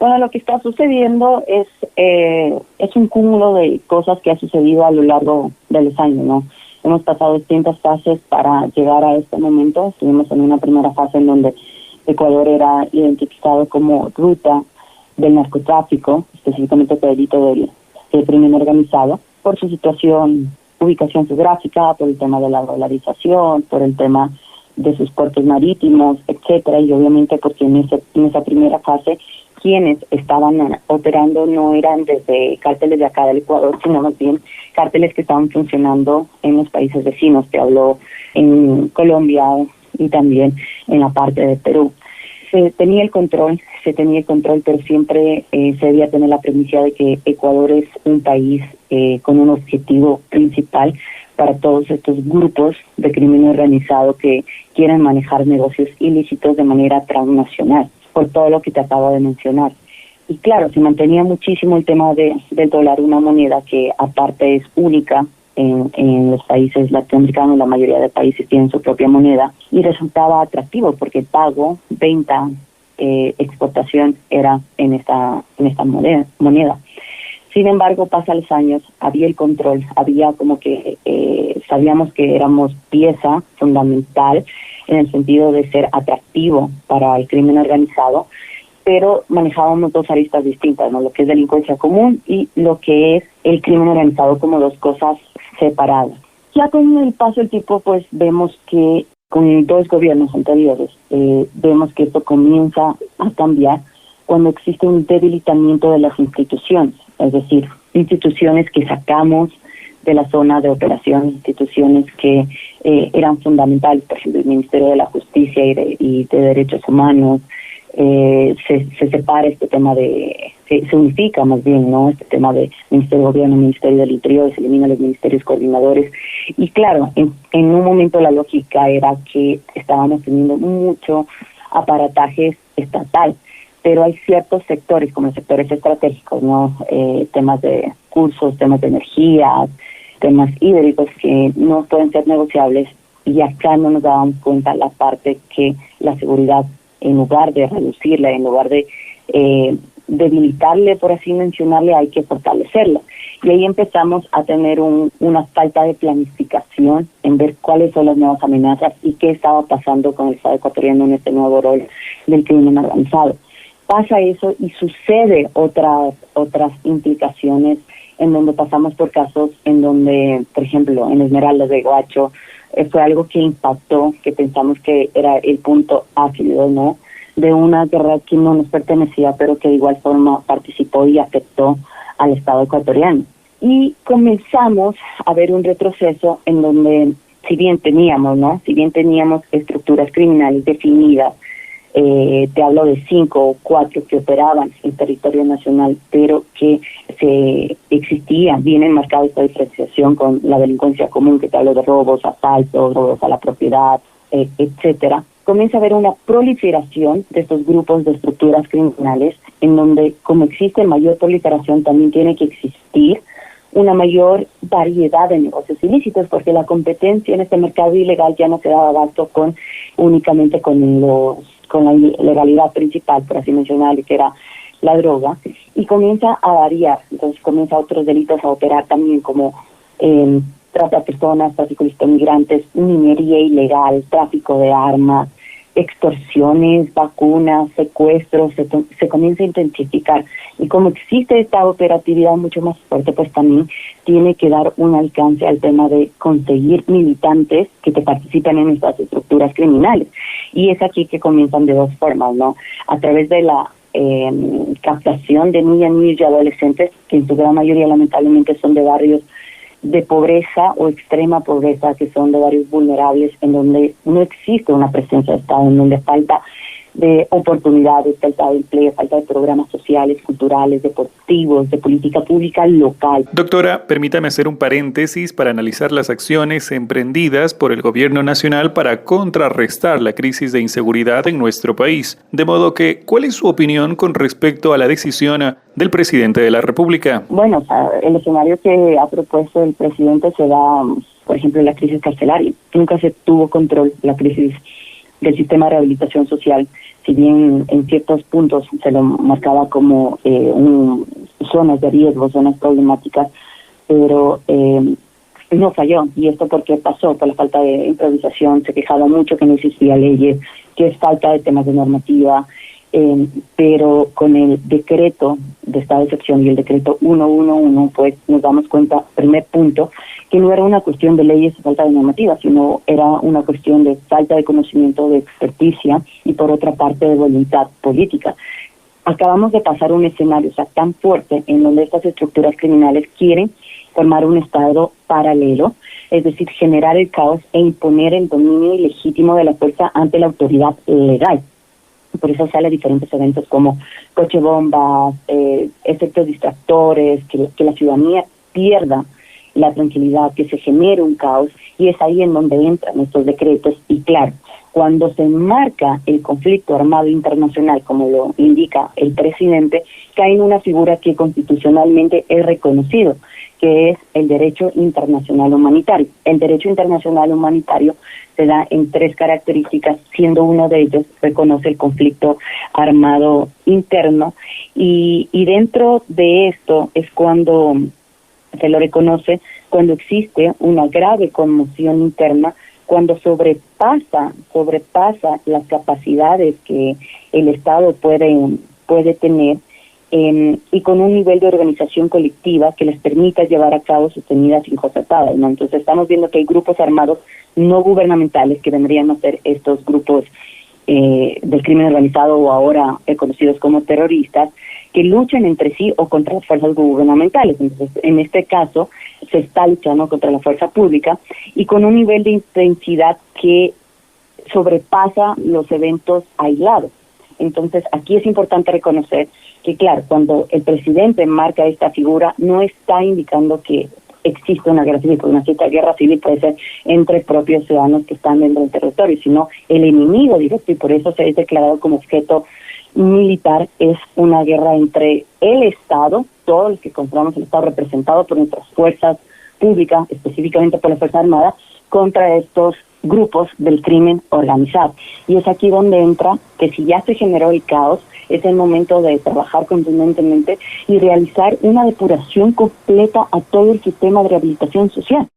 Bueno, lo que está sucediendo es un cúmulo de cosas que ha sucedido a lo largo de los años, ¿no? Hemos pasado distintas fases para llegar a este momento. Estuvimos en una primera fase en donde Ecuador era identificado como ruta del narcotráfico, específicamente por el delito del crimen organizado, por su situación, ubicación geográfica, por el tema de la dolarización, por el tema de sus puertos marítimos, etcétera, y obviamente porque en esa primera fase quienes estaban operando no eran desde cárteles de acá del Ecuador, sino más bien cárteles que estaban funcionando en los países vecinos, que habló en Colombia y también en la parte de Perú. Se tenía el control, pero siempre se debía tener la premisa de que Ecuador es un país con un objetivo principal para todos estos grupos de crimen organizado que quieren manejar negocios ilícitos de manera transnacional, por todo lo que te acabo de mencionar. Y claro, se mantenía muchísimo el tema del dólar, una moneda que aparte es única en los países latinoamericanos. La mayoría de países tienen su propia moneda y resultaba atractivo porque pago, venta, exportación era en esta moneda. Sin embargo, pasan los años, había el control, había como que sabíamos que éramos pieza fundamental en el sentido de ser atractivo para el crimen organizado, pero manejábamos dos aristas distintas, ¿no? Lo que es delincuencia común y lo que es el crimen organizado como dos cosas separadas. Ya con el paso del tiempo, pues vemos que con dos gobiernos anteriores, vemos que esto comienza a cambiar cuando existe un debilitamiento de las instituciones, es decir, instituciones que sacamos de la zona de operación, instituciones que eran fundamentales, por ejemplo, el Ministerio de la Justicia y de Derechos Humanos. Se separa este tema se unifica más bien, ¿no? Este tema de Ministerio de Gobierno, Ministerio del Interior, se eliminan los ministerios coordinadores. Y claro, en un momento la lógica era que estábamos teniendo mucho aparataje estatal, pero hay ciertos sectores, como los sectores estratégicos, ¿no? Temas de cursos, temas de energía, temas hídricos que no pueden ser negociables, y acá no nos dábamos cuenta la parte que la seguridad, en lugar de reducirla, en lugar de debilitarle, por así mencionarle, hay que fortalecerla. Y ahí empezamos a tener una falta de planificación en ver cuáles son las nuevas amenazas y qué estaba pasando con el Estado ecuatoriano en este nuevo rol del crimen organizado. Pasa eso y sucede otras implicaciones en donde pasamos por casos en donde, por ejemplo, en Esmeraldas de Guacho, fue algo que impactó, que pensamos que era el punto álgido, ¿no?, de una guerra que no nos pertenecía, pero que de igual forma participó y afectó al Estado ecuatoriano. Y comenzamos a ver un retroceso en donde, si bien teníamos estructuras criminales definidas, te hablo de 5 o 4 que operaban en territorio nacional, pero que existía bien enmarcada esta diferenciación con la delincuencia común, que te hablo de robos, asaltos, robos a la propiedad, etcétera. Comienza a haber una proliferación de estos grupos de estructuras criminales, en donde, como existe mayor proliferación, también tiene que existir una mayor variedad de negocios ilícitos, porque la competencia en este mercado ilegal ya no se daba abasto únicamente con la ilegalidad principal, por así mencionarle, que era la droga, y comienza a variar. Entonces comienza otros delitos a operar también, como trata de personas, tráfico de migrantes, minería ilegal, tráfico de armas, extorsiones, vacunas, secuestros, se comienza a intensificar. Y como existe esta operatividad mucho más fuerte, pues también tiene que dar un alcance al tema de conseguir militantes que te participen en estas estructuras criminales. Y es aquí que comienzan de dos formas, ¿no? A través de la captación de niñas, niños y adolescentes, que en su gran mayoría lamentablemente son de barrios de pobreza o extrema pobreza, que son de barrios vulnerables, en donde no existe una presencia de Estado, en donde falta de oportunidades, falta de empleo, falta de programas sociales, culturales, deportivos, de política pública local. Doctora, permítame hacer un paréntesis para analizar las acciones emprendidas por el gobierno nacional para contrarrestar la crisis de inseguridad en nuestro país. De modo que, ¿cuál es su opinión con respecto a la decisión del presidente de la República? Bueno, el escenario que ha propuesto el presidente se da, por ejemplo, en la crisis carcelaria. Nunca se tuvo control la crisis del sistema de rehabilitación social, si bien en ciertos puntos se lo marcaba como zonas de riesgo, zonas problemáticas, pero no falló. ¿Y esto por qué pasó? Por la falta de improvisación. Se quejaba mucho que no existía leyes, que es falta de temas de normativa, pero con el decreto de estado de excepción y el decreto 111, pues nos damos cuenta, primer punto, que no era una cuestión de leyes y falta de normativa, sino era una cuestión de falta de conocimiento, de experticia y por otra parte de voluntad política. Acabamos de pasar un escenario tan fuerte en donde estas estructuras criminales quieren formar un estado paralelo, es decir, generar el caos e imponer el dominio ilegítimo de la fuerza ante la autoridad legal. Por eso salen diferentes eventos como coche bombas, efectos distractores, que la ciudadanía pierda la tranquilidad, que se genere un caos, y es ahí en donde entran estos decretos. Y claro, cuando se enmarca el conflicto armado internacional, como lo indica el presidente, cae en una figura que constitucionalmente es reconocido, que es el derecho internacional humanitario. El derecho internacional humanitario se da en 3 características, siendo uno de ellos reconoce el conflicto armado interno, y dentro de esto es cuando se lo reconoce cuando existe una grave conmoción interna, cuando sobrepasa las capacidades que el Estado puede tener, y con un nivel de organización colectiva que les permita llevar a cabo sostenidas y concertadas, ¿no? Entonces estamos viendo que hay grupos armados no gubernamentales que vendrían a ser estos grupos del crimen organizado o ahora conocidos como terroristas, que luchan entre sí o contra las fuerzas gubernamentales. Entonces, en este caso, se está luchando contra la fuerza pública y con un nivel de intensidad que sobrepasa los eventos aislados. Entonces, aquí es importante reconocer que, claro, cuando el presidente marca esta figura, no está indicando que existe una guerra civil, porque una cierta guerra civil puede ser entre propios ciudadanos que están dentro del territorio, sino el enemigo directo, y por eso se ha declarado como objeto militar, es una guerra entre el Estado, todos los que conformamos el Estado representado por nuestras fuerzas públicas, específicamente por la Fuerza Armada, contra estos grupos del crimen organizado. Y es aquí donde entra que si ya se generó el caos, es el momento de trabajar contundentemente y realizar una depuración completa a todo el sistema de rehabilitación social.